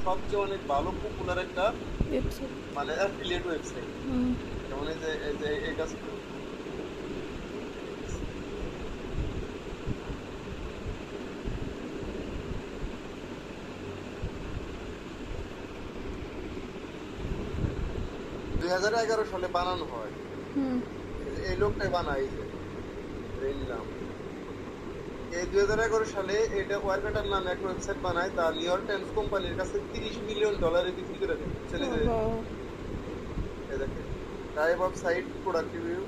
সবচেয়ে অনেক ভালো পপুলার একটা ওয়েবসাইট। মানে অ্যাফিলিয়েট ওয়েবসাইট। হুম। যেমন এই যে এই কাজ 2011 সালে বানানো হয়। হুম। এই লোকটাই বানায় এই যে নিলাম। এই 2011 সালে এটা ওয়ারকাটার নামে একটা ওয়েবসাইট বানায়, তা নিউ ইয়র্ক টাইমস কোম্পানির কাছে $30 মিলিয়ন বিক্রি করে দেয়। বুঝছেন? বাবা! এই দেখেন, type of sight product review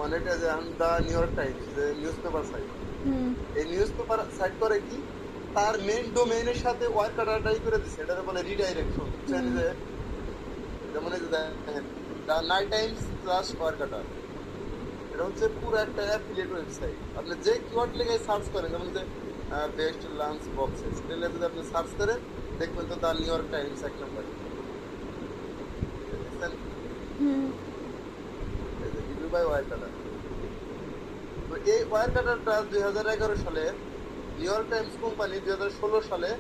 on it as the new York Times, যে নিউজ পেপার সাইট। হুম। এই নিউজ পেপার সাইট করে কি, তার মেইন ডোমেইনের সাথে ওয়ারকাটারটাই করে দিচ্ছে, এটাকে বলে রিডাইরেকশন। বুঝছেন? হুম। যে যেমন এই যে দেখেন, দ্য নাইট টাইমস স্ল্যাশ ওয়ারকাটার, এটা হচ্ছে পুরো একটা অ্যাফিলিয়েট ওয়েবসাইট। আপনি যে কিওয়ার্ড লিখে সার্চ করেন, যেমন যে বেস্ট লাঞ্চ বক্সেস, তাহলে যদি আপনি সার্চ করেন দেখবেন তো দ্য নিউ ইয়র্ক টাইমস এক নম্বরে। দেখছেন? হুম। এই যে রিভিউ বাই ওয়ার কাটার। তো এই ওয়ার কাটারটা 2011 সালে নিউ ইয়র্ক টাইমস কোম্পানি 2016 সালে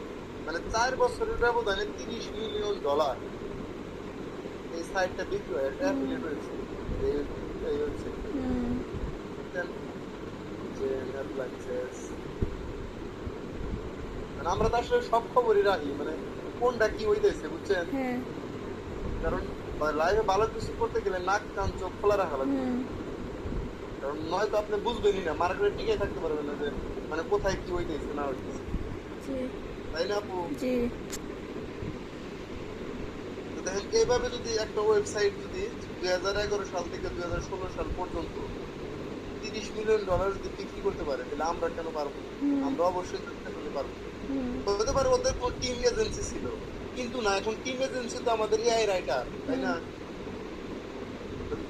মানে 4 বছরের ব্যবধানে $30 মিলিয়ন এই সাইটটা বিক্রি হয়। এটা হুম। Affiliate website. এই এই ওয়েবসাইট হুম। যে অ্যাপ্লায়েন্সেস, মানে আমরা তো আসলে সব খবরই রাখি, মানে কোনটা কি হইতেছে। বুঝছেন? হ্যাঁ। কারণ লাইভে ভালো কিছু করতে গেলে নাক কান চোখ খোলা রাখা লাগবে। হুম। কারণ নয়তো আপনি বুঝবেনই না, মার্কেটে টিকে থাকতে পারবেন না যে মানে কোথায় কি হইতেছে না হইতেছে। জি। তাই না আপু? জি। তো দেখেন, এইভাবে যদি একটা ওয়েবসাইট যদি 2011 সাল থেকে 2016 সাল পর্যন্ত $30 মিলিয়ন যদি বিক্রি করতে পারে, তাহলে আমরা কেন পারবো না? হুম। আমরা অবশ্যই চেষ্টা করতে পারবো। হুম। হতে পারে ওদের কোনো টিম এজেন্সি ছিল, কিন্তু না, এখন টিম এজেন্সি তো আমাদের এআই রাইটার, তাই হুম। না?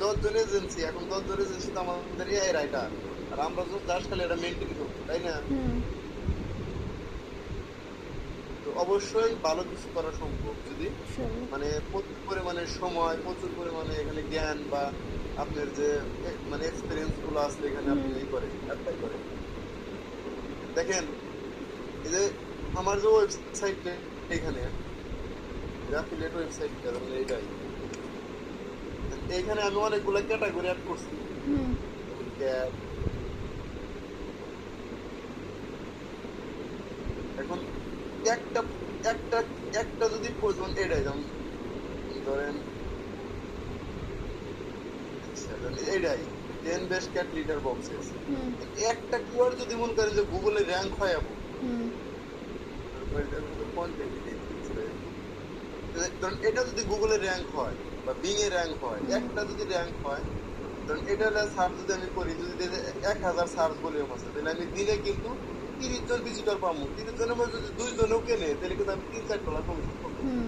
10 জন এজেন্সি, এখন 10 জন এজেন্সি তো আমাদের এআই রাইটার, আর আমরা জাস্ট খালি এটা মেনটেন করবো, তাই না? হুম। তো অবশ্যই ভালো কিছু করা সম্ভব যদি ইনশাআল্লাহ। মানে প্রচুর পরিমাণে সময়, প্রচুর পরিমাণে এখানে জ্ঞান বা আপনার যে মানে এক্সপিরিয়েন্স গুলো আছে এখানে হুম। আপনি এই করেন, অ্যাপ্লাই করেন। দেখেন, এই যে আমার যে ওয়েবসাইট এখানে অ্যাফিলিয়েট ওয়েবসাইটটা, যেমন এইটাই, এইখানে আমি অনেকগুলো ক্যাটাগরি অ্যাড করছি। হুম। যেমন ক্যাট। এখন একটা একটা একটা যদি প্রয়োজন এটাই, যেমন ধরেন এটাই 10 বেস্ট ক্যাট লিটার বক্সেস, হুম। একটা কিওয়ার্ড যদি মনে করেন যে গুগলে র্যাঙ্ক হয় আপু, হুম। ধরুন এটা যদি গুগলে র্যাঙ্ক হয় বা বিং এ র্যাঙ্ক হয়, হুম। একটা যদি র্যাঙ্ক হয়, ধরুন এটা সার্চ যদি আমি করি, যদি 1000 সার্চ ভলিউম আছে, তাহলে আমি দিনে কিন্তু 30 জন ভিজিটর পাবো। 30 জনের মধ্যে যদি 2 জনও কেনে, তাহলে কিন্তু আমি $3-4 কমিশন পাবো। হুম।